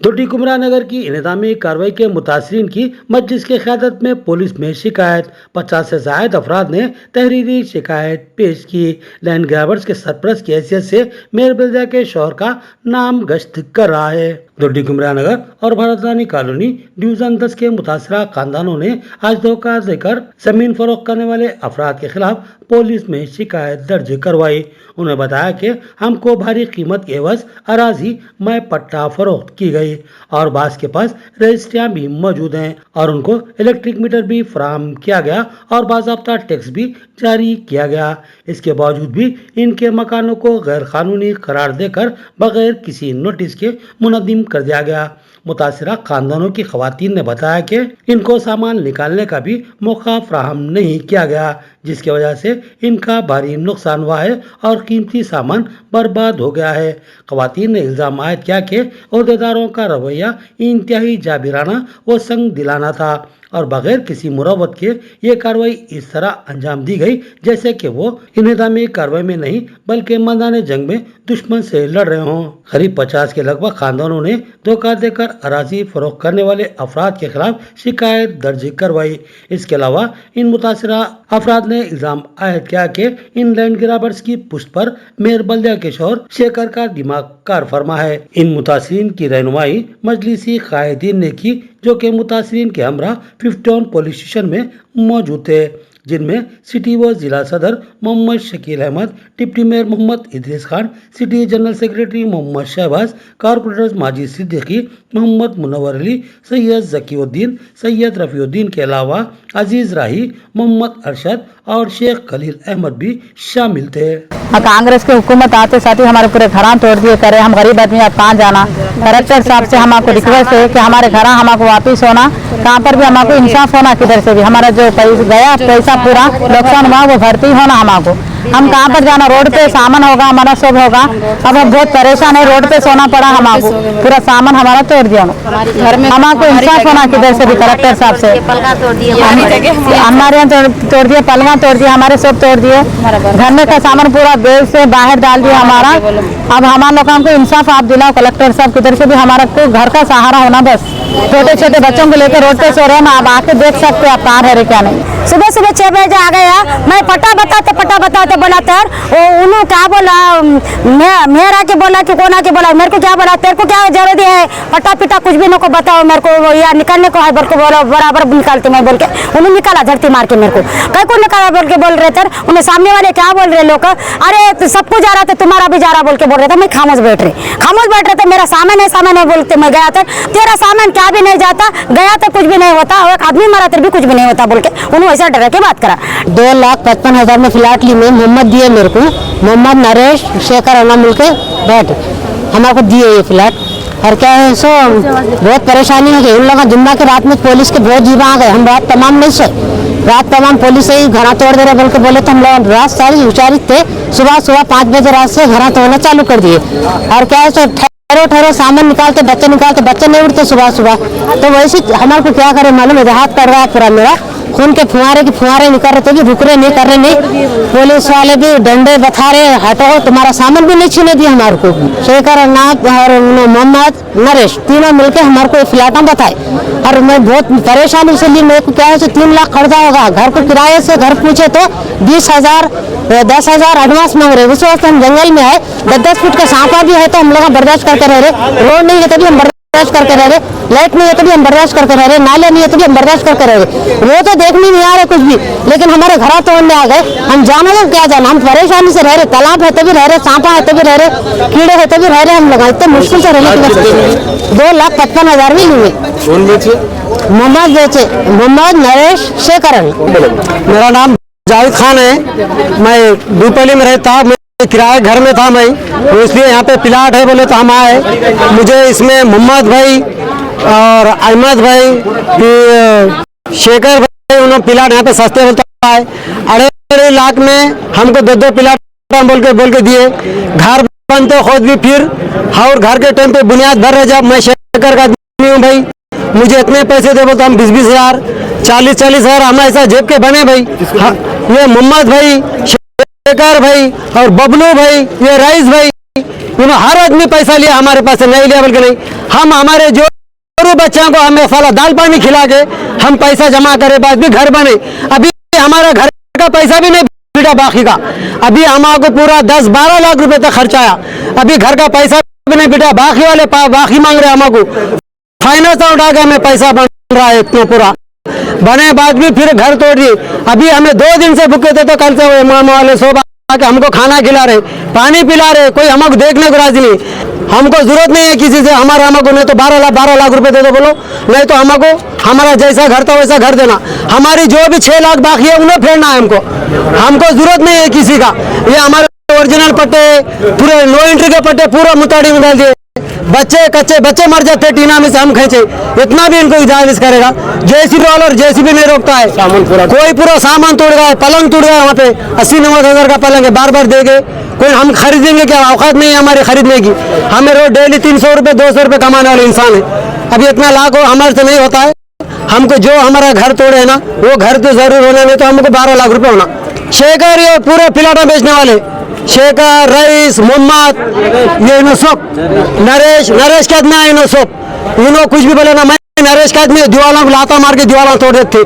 दोडी कुमरा नगर की इंतजामी कार्रवाई के मुतासरीन की मस्जिद की क़यादत में पुलिस में शिकायत। 50 से ज़ायद अफराद ने तहरीरी शिकायत पेश की। लैंड ग्रैबर्स के सरपरस्त की हैसियत से मेयर बल्दिया के शौहर का नाम गश्त कर रहा है। दोडी कुमरा नगर और भारतरानी कॉलोनी डिवीजन 10 के मुतासरा खानदानों ने आज धोखा देकर जमीन फरोख्त करने वाले अफराद के खिलाफ पुलिस में शिकायत दर्ज करवाई। उन्होंने बताया कि हमको भारी कीमत के एवज अराजी में पट्टा फरोख्त की गई और बास के पास रजिस्ट्रियां भी मौजूद हैं और उनको इलेक्ट्रिक मीटर भी फराहम किया गया और बाज़ाब्ता टैक्स भी जारी किया गया। इसके बावजूद भी इनके मकानों को गैर कानूनी करार देकर बगैर किसी नोटिस के मुनद्दिम कर दिया गया। मुतासिरा खानदानों की खवातीन ने बताया कि इनको सामान निकालने का भी मौका फराहम नहीं किया गया, जिसकी वजह से इनका भारी नुकसान हुआ है और कीमती सामान बर्बाद हो गया है। खवातीन ने इल्जाम आयद किया कि ओहदेदारों का रवैया इंतहाई जाबिराना व संग दिलाना था और बगैर किसी मुरव्वत के ये कार्रवाई इस तरह अंजाम दी गई जैसे कि वो इंतजामी कार्रवाई में नहीं बल्कि मैदान जंग में दुश्मन से लड़ रहे हों। करीब 50 के लगभग खानदानों ने धोखा देकर अराजी फरोख्त करने वाले अफराद के खिलाफ शिकायत दर्ज करवाई। इसके अलावा इन मुतासिरा अफराद ने इल्जाम आयद किया कि इन लैंड ग्रैबर्स की पुष्ट पर मेयर बल्दिया के शौहर शेखर का दिमाग कार फरमा है। इन मुतासिरीन की रहनुमाई मजलिसी कायदीन ने की, जो कि मुतासिरीन के हमरा 51 पुलिस स्टेशन में मौजूद थे, जिनमें सिटी व जिला सदर Mohammad Shakeel Ahmed, deputy mayor Mohammad Idris Khan, city general secretary Mohammad Shahbaz, corporators Majid Siddiqui, Mohammad Munawwar Ali, Syed Zakiuddin, Syed Rafiuddin के अलावा अजीज राही, मोहम्मद अरशद और शेख खलील अहमद भी शामिल थे। कांग्रेस की हुकूमत आते साथ ही हमारे पूरे घर तोड़ दिए करे। हम गरीब आदमी अब कहाँ जाना। कलेक्टर साहब से हमको रिक्वेस्ट है कि हमारे घर हमको वापिस होना, कहाँ पर भी हमको इंसाफ होना, किधर से भी हमारा जो गया पैसा पूरा नुकसान हुआ वो भरती होना हमको। हम कहाँ पर जाना, रोड पे सामान होगा हमारा सब होगा। अब हम बहुत परेशान है, रोड पे सोना पड़ा हमको, पूरा सामान हमारा तोड़ दिया। घर में हमको इंसाफ होना किधर से भी कलेक्टर साहब से। हमारे यहाँ तोड़ दिए, पलंगा तोड़ दिया, हमारे सब तोड़ दिए, घर में का सामान पूरा बेल से बाहर डाल दिया हमारा। अब हमारे लोगों को इंसाफ आप दिलाओ कलेक्टर साहब, किधर से भी हमारा को घर का सहारा होना। बस छोटे छोटे बच्चों को लेकर रोड पे सो रहे हैं, आप आके देख सकते हो आप कहाँ रह रहे क्या नहीं। सुबह सुबह 6 बजे आ गया, मैं पटा बताते बोला तर उन्होंने क्या बोला, मेरा के बोला कि कोना के बोला, मेरे को क्या बोला, तेरे को क्या जरूरत है पटा पिटा कुछ भी नको बताओ मेरे को, या निकलने को है बोल को बोलो, बराबर निकालते मैं बोल के उन्होंने निकाला झड़ती मार के मेरे को, कई को निकाला बोल के बोल रहे थे। उन्हें सामने वाले क्या बोल रहे लोग, अरे तो सबको जा रहा था तुम्हारा भी जा रहा बोल के बोल रहे थे। मैं खामोश बैठ रहे थे, मेरा सामान है बोलते मैं गया था, तेरा सामान क्या भी नहीं जाता, गया तो कुछ भी नहीं होता, और एक आदमी मारा तो भी कुछ भी नहीं होता बोल के उन्होंने ऐसा डरा के बात करा। 2,55,000 में फ्लैट ली, में मोहम्मद दिए मेरे को, मोहम्मद नरेश शेखर अन्ना मिलके बैठ हमारे दिए ये फ्लैट। और क्या है सो बहुत परेशानी है कि उन लोगों जुम्मा के रात में पुलिस के बहुत जीवा आ गए। हम रात तमाम नहीं सोए, रात तमाम पुलिस से ही घर तोड़ दे रहे बोल के बोले तो हम लोग रात सारी विचारित थे। सुबह 5 बजे रात से घर तोड़ना चालू कर दिए। और क्या है सो ठहरो सामान निकालते बच्चे नहीं उठते सुबह। तो वैसे हमारे को क्या करे मालूम है, हाथ कर रहा है पूरा मेरा, खून के फुहारे निकल रहे थे, भी रुक रहे नहीं कर रहे नहीं। पुलिस वाले भी डंडे बता रहे हटो, तुम्हारा सामान भी नहीं छीने दिया हमारे को। शेखर नाथ और मोहम्मद नरेश तीनों मिलकर हमारे को फ्लैट बताए। और मैं बहुत परेशानी से ली, मेरे को क्या है 3 लाख कर्जा होगा। घर को किराए से घर पूछे तो 20,000 10,000 एडवांस मांग रहे। उस वक्त हम जंगल में है, 10-10 फुट का सांपा भी है तो हम लोग बर्दाश्त करके रह रहे। रोड नहीं है तभी हम बर्दाश्त करके रह रहे, लाइट नहीं है तभी हम बर्दाश्त करके रह रहे, नाले नहीं है तभी हम बर्दाश्त करके रह रहे। वो तो देखने नहीं आ रहे कुछ भी, लेकिन हमारे घर तोड़ने आ गए। हम जाना तो क्या जाना, हम परेशानी से रह रहे, तालाब है तभी रह रहे, सांपा है तभी रह रहे, कीड़े है तभी रह रहे। हम लोग इतने मुश्किल से रहने 2,55,000 भी लिए। मोहम्मद बेचे, मोहम्मद नरेश शेखर। मेरा नाम जावेद खान है, मैं दूपली में रहता, मैं किराए घर में था मैं, तो इसलिए यहाँ पे प्लाट है बोले तो हम आए। मुझे इसमें मोहम्मद भाई और अहमद भाई, शेखर भाई, उन्होंने प्लाट यहाँ पे सस्ते बोलता है 2.5 लाख में हमको 2 प्लाट बोल के दिए। घर बनते खुद भी फिर और घर के टाइम पे बुनियाद भर रहे। जब मैं शेखर का आदमी हूँ भाई, मुझे इतने पैसे दे बोलते हम 20-20 हज़ार 40-40 हज़ार हम ऐसा जेब के बने भाई। ये मोहम्मद भाई, शेखर भाई और बबलू भाई, ये राइस भाई, उन्होंने हर आदमी पैसा लिया, हमारे पास से नहीं लिया बल्कि नहीं। हम हमारे जो बच्चों को हमें साला दाल पानी खिला के हम पैसा जमा करे, बाद भी घर बने। अभी हमारा घर का पैसा भी नहीं बेटा बाकी का, अभी हमारे पूरा 10-12 लाख रुपए तक खर्चा आया, अभी घर का पैसा भी नहीं बेटा। बाकी वाले बाकी मांग रहे हमको, फाइनेंस उठा के हमें पैसा बन रहा है इतना पूरा, बने बाद भी फिर घर तोड़ दिए। अभी हमें 2 दिन से भूखे थे, तो कल से इमाम वाले सोबा के हमको खाना खिला रहे, पानी पिला रहे, कोई हमको देखने को राजी नहीं। हमको जरूरत नहीं है किसी से, हमको नहीं तो 12 लाख रुपए दे दो बोलो, नहीं तो हमको हमारा जैसा घर था वैसा घर देना। हमारी जो भी 6 लाख बाकी है उन्हें फेरना है हमको जरूरत नहीं है किसी का। ये हमारे ओरिजिनल पट्टे, पूरे नो एंट्री के पट्टे पूरा मुताड़ी में डाल दिए। कच्चे बच्चे मर जाते टीना में से, हम खींचे, इतना भी इनको इजाजत करेगा। जेसीबी वाला जेसीबी नहीं रोकता है, कोई पूरा सामान तोड़ गया है, पलंग टूट गया वहाँ पे 80-90 हज़ार का पलंग है, बार देंगे। कोई हम खरीदेंगे क्या, औकात नहीं है हमारे खरीदने की। हमें रोज डेली 300 रुपये 200 रुपये कमाने वाले इंसान है। अभी इतना लाख हमारे से नहीं होता है। हमको जो हमारा घर तोड़े है ना, वो घर तो जरूर होना, नहीं तो हमको 12 लाख रुपये होना। शेखर ये पूरे प्लाटा बेचने वाले, शेखर, रईस, मोहम्मद, ये यूसुफ, नरेश के आदमी है यूसुफ, इन्होंने कुछ भी बोले ना, मैं नरेश के आदमी दीवालों को लाता मार के दीवालों तोड़ देते।